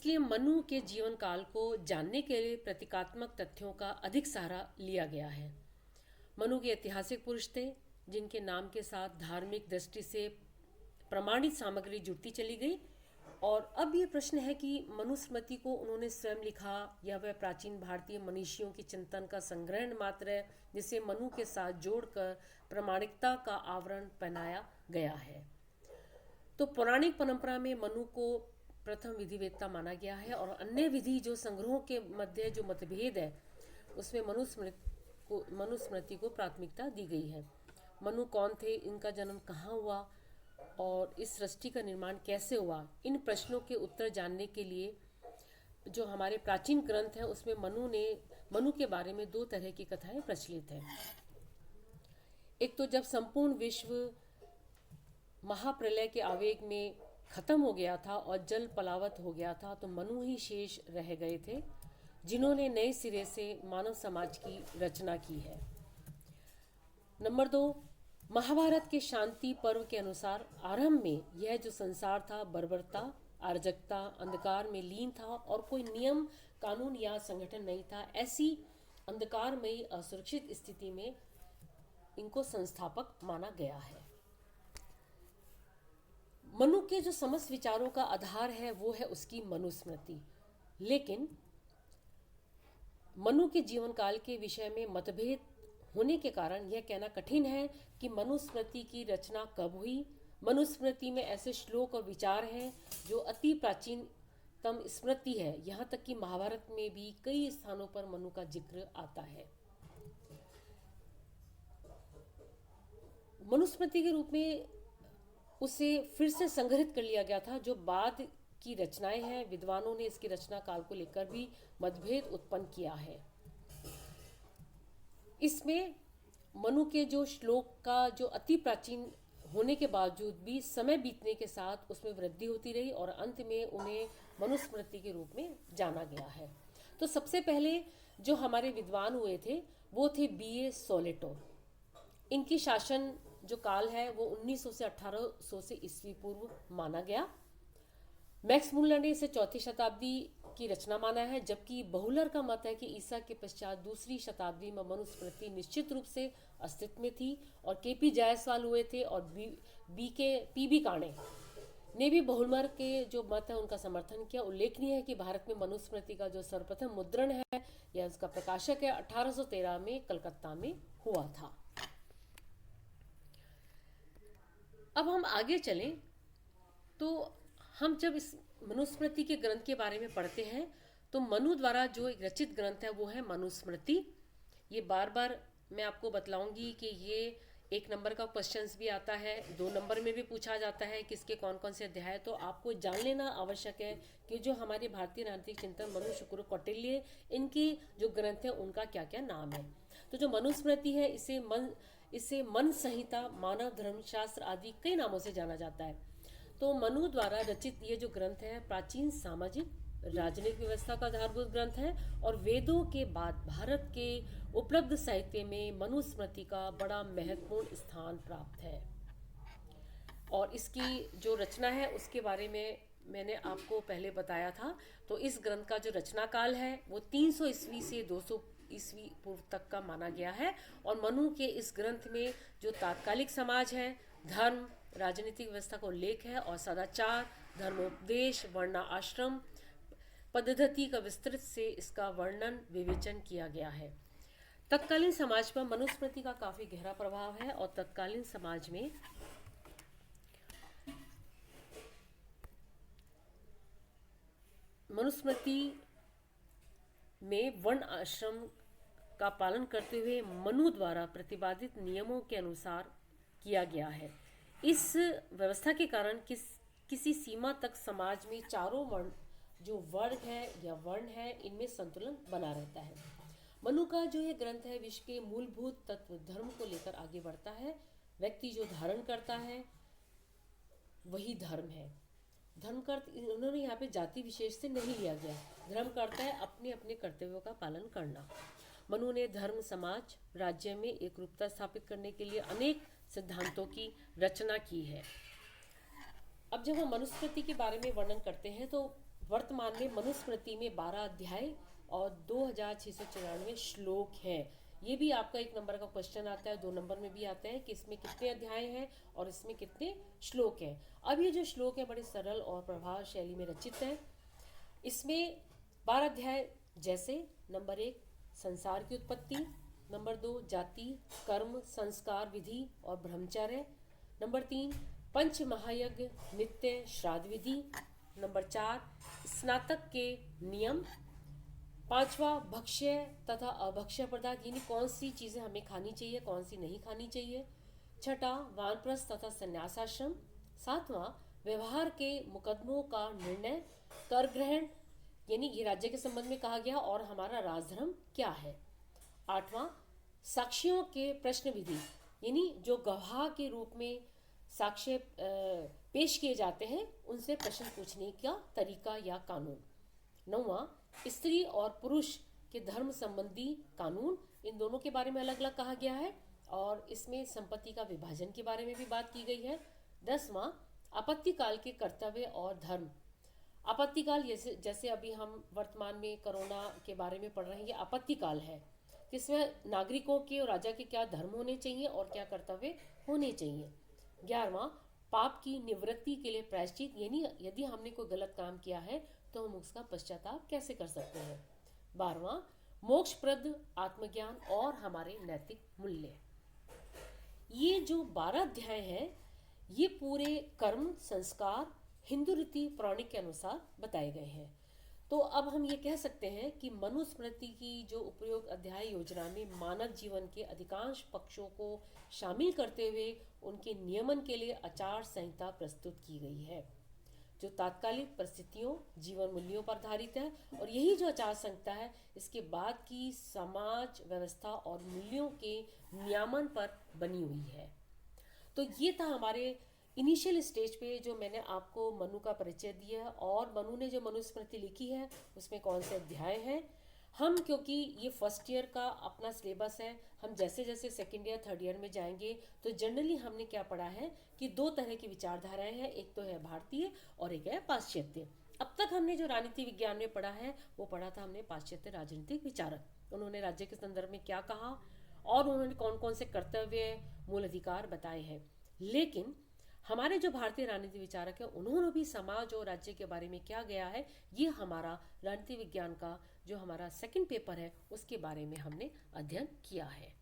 इसलिए मनु के जीवन काल को जानने के लिए प्रतीकात्मक तथ्यों का अधिक सहारा लिया गया है। मनु के ऐतिहासिक पुरुष थे जिनके नाम के साथ धार्मिक दृष्टि से प्रमाणित सामग्री जुड़ती चली गई। और अब ये प्रश्न है कि मनुस्मृति को उन्होंने स्वयं लिखा या वह प्राचीन भारतीय मनीषियों की चिंतन का संग्रहण मात्र है जिसे मनु के साथ जोड़कर प्रामाणिकता का आवरण पहनाया गया है। तो पौराणिक परंपरा में मनु को प्रथम विधिवेत्ता माना गया है और अन्य विधि जो संग्रहों के मध्य जो मतभेद है उसमें मनुस्मृति को प्राथमिकता दी गई है। मनु कौन थे, इनका जन्म कहाँ हुआ और इस सृष्टि का निर्माण कैसे हुआ, इन प्रश्नों के उत्तर जानने के लिए जो हमारे प्राचीन ग्रंथ हैं उसमें मनु के बारे में दो तरह की कथाएं प्रचलित हैं। एक तो जब संपूर्ण विश्व महाप्रलय के आवेग में खत्म हो गया था और जल पलावत हो गया था तो मनु ही शेष रह गए थे जिन्होंने नए सिरे से मानव समाज की रचना की है। नंबर 2, महाभारत के शांति पर्व के अनुसार आरंभ में यह जो संसार था बर्बरता, अराजकता, अंधकार में लीन था और कोई नियम, कानून या संगठन नहीं था। ऐसी अंधकारमयी असुरक्षित स्थिति में इनको संस्थापक माना गया है। मनु के जो समस्त विचारों का आधार है वो है उसकी मनुस्मृति। लेकिन मनु के जीवन काल के विषय में मतभेद होने के कारण यह कहना कठिन है कि मनुस्मृति की रचना कब हुई। मनुस्मृति में ऐसे श्लोक और विचार हैं जो अति प्राचीनतम स्मृति है। यहाँ तक कि महाभारत में भी कई स्थानों पर मनु का जिक्र आता है। मनुस्मृति के रूप में उसे फिर से संग्रहित कर लिया गया था। जो बाद की रचनाएं हैं, विद्वानों ने इसकी रचना काल को लेकर भी मतभेद उत्पन्न किया है। इसमें मनु के जो श्लोक का जो अति प्राचीन होने के बावजूद भी समय बीतने के साथ उसमें वृद्धि होती रही और अंत में उन्हें मनुस्मृति के रूप में जाना गया है। तो सबसे पहले जो हमारे विद्वान हुए थे वो थे B.A. सोलेटो। इनकी शासन जो काल है वो 1900 से 1800 से ईस्वी पूर्व माना गया। मैक्स मुलर ने इसे चौथी शताब्दी की रचना माना है, जबकि बहुलर का मत है कि ईसा के पश्चात दूसरी शताब्दी में मनुस्मृति निश्चित रूप से अस्तित्व में थी। और के.पी. जायसवाल हुए थे और पी.बी. काणे ने भी बहुलर के जो मत है उनका समर्थन किया। उल्लेखनीय है कि भारत में मनुस्मृति का जो सर्वप्रथम मुद्रण है या उसका प्रकाशक है 1813 में कलकत्ता में हुआ था। अब हम आगे चलें तो हम जब इस मनुस्मृति के ग्रंथ के बारे में पढ़ते हैं तो मनु द्वारा जो एक रचित ग्रंथ है वो है मनुस्मृति। ये बार बार मैं आपको बतलाऊंगी कि ये 1 नंबर का क्वेश्चंस भी आता है, 2 नंबर में भी पूछा जाता है कि इसके कौन कौन से अध्याय है। तो आपको जान लेना आवश्यक है कि जो हमारे भारतीय राजनीतिक चिंतन मनु, शुक्र, कौटिल्य, इनकी जो ग्रंथ है उनका क्या क्या नाम है। तो जो मनुस्मृति है इसे मन संहिता, मानव धर्मशास्त्र आदि कई नामों से जाना जाता है। तो मनु द्वारा रचित ये जो ग्रंथ है प्राचीन सामाजिक राजनीतिक व्यवस्था का आधारभूत ग्रंथ है और वेदों के बाद भारत के उपलब्ध साहित्य में मनुस्मृति का बड़ा महत्वपूर्ण स्थान प्राप्त है। और इसकी जो रचना है उसके बारे में मैंने आपको पहले बताया था। तो इस ग्रंथ का जो रचना काल है वो 300 ईस्वी से 200 ईस्वी पूर्व तक का माना गया है। और मनु के इस ग्रंथ में जो तात्कालिक समाज है, धर्म, राजनीतिक व्यवस्था का उल्लेख है और सदाचार, धर्मोपदेश, वर्ण आश्रम पद्धति का विस्तृत से इसका वर्णन विवेचन किया गया है। तत्कालीन समाज पर मनुस्मृति का काफी गहरा प्रभाव है और तत्कालीन समाज में मनुस्मृति में वर्ण आश्रम का पालन करते हुए मनु द्वारा प्रतिपादित नियमों के अनुसार किया गया है। इस व्यवस्था के कारण किसी सीमा तक समाज में चारों वर्ण जो वर्ग है या वर्ण है इनमें संतुलन बना रहता है। मनु का जो ये ग्रंथ है विश्व के मूलभूत तत्व धर्म को लेकर आगे बढ़ता है। व्यक्ति जो धारण करता है वही धर्म है। धर्म का अर्थ उन्होंने यहाँ पे जाति विशेष से नहीं लिया गया। धर्म करता है अपने अपने कर्तव्यों का पालन करना। मनु ने धर्म, समाज, राज्य में एक रूपता स्थापित करने के लिए अनेक सिद्धांतों की रचना की है। अब जब हम मनुस्मृति के बारे में वर्णन करते हैं तो वर्तमान में मनुस्मृति में 12 अध्याय और 2694 श्लोक हैं। ये भी आपका 1 नंबर का क्वेश्चन आता है, 2 नंबर में भी आता है कि इसमें कितने अध्याय हैं और इसमें कितने श्लोक हैं। अब ये जो श्लोक है बड़े सरल और प्रभाव शैली में रचित है। इसमें 12 अध्याय जैसे नंबर 1 संसार की उत्पत्ति, नंबर 2 जाति कर्म संस्कार विधि और ब्रह्मचर्य, नंबर 3 पंच महायज्ञ नित्य श्राद्ध विधि, नंबर 4 स्नातक के नियम, 5वां भक्ष्य तथा अभक्ष्य पदार्थ यानी कौन सी चीज़ें हमें खानी चाहिए कौन सी नहीं खानी चाहिए, 6वां वानप्रस्थ तथा संन्यासाश्रम, 7वां व्यवहार के मुकदमों का निर्णय, कर ग्रहण यानी ये राज्य के संबंध में कहा गया और हमारा राजधर्म क्या है, 8वां साक्षियों के प्रश्न विधि यानी जो गवाह के रूप में साक्ष्य पेश किए जाते हैं उनसे प्रश्न पूछने का तरीका या कानून, 9वां स्त्री और पुरुष के धर्म संबंधी कानून, इन दोनों के बारे में अलग अलग कहा गया है और इसमें संपत्ति का विभाजन के बारे में भी बात की गई है, 10वां आपत्ति काल के कर्तव्य और धर्म, आपत्ति काल जैसे अभी हम वर्तमान में कोरोना के बारे में पढ़ रहे हैं, ये आपत्ति काल है, इसमें नागरिकों के और राजा के क्या धर्म होने चाहिए और क्या कर्तव्य होने चाहिए, 11वां पाप की निवृत्ति के लिए प्रायश्चित यानी यदि हमने कोई गलत काम किया है तो हम उसका पश्चाताप कैसे कर सकते हैं, 12वां मोक्षप्रद आत्मज्ञान और हमारे नैतिक मूल्य। ये जो 12 अध्याय हैं ये पूरे कर्म संस्कार हिंदू रीति पौराणिक के अनुसार बताए गए हैं। तो अब हम ये कह सकते हैं कि मनुस्मृति की जो उपयोग अध्याय योजना में मानव जीवन के अधिकांश पक्षों को शामिल करते हुए उनके नियमन के लिए आचार संहिता प्रस्तुत की गई है जो तात्कालिक परिस्थितियों जीवन मूल्यों पर आधारित है, और यही जो आचार संहिता है इसके बाद की समाज व्यवस्था और मूल्यों के नियमन पर बनी हुई है। तो ये था हमारे इनिशियल स्टेज पे जो मैंने आपको मनु का परिचय दिया है और मनु ने जो मनुस्मृति लिखी है उसमें कौन से अध्याय हैं। हम क्योंकि ये फर्स्ट ईयर का अपना सिलेबस है, हम जैसे जैसे सेकेंड ईयर थर्ड ईयर में जाएंगे तो जनरली हमने क्या पढ़ा है कि 2 तरह की विचारधाराएं हैं, एक तो है भारतीय और एक है पाश्चात्य। अब तक हमने जो राजनीति विज्ञान में पढ़ा है वो पढ़ा था हमने पाश्चात्य राजनीतिक विचारक, उन्होंने राज्य के संदर्भ में क्या कहा और उन्होंने कौन कौन से कर्तव्य मूल अधिकार बताए हैं। लेकिन हमारे जो भारतीय राजनीति विचारक है उन्होंने भी समाज और राज्य के बारे में क्या गया है, ये हमारा राजनीति विज्ञान का जो हमारा सेकंड पेपर है उसके बारे में हमने अध्ययन किया है।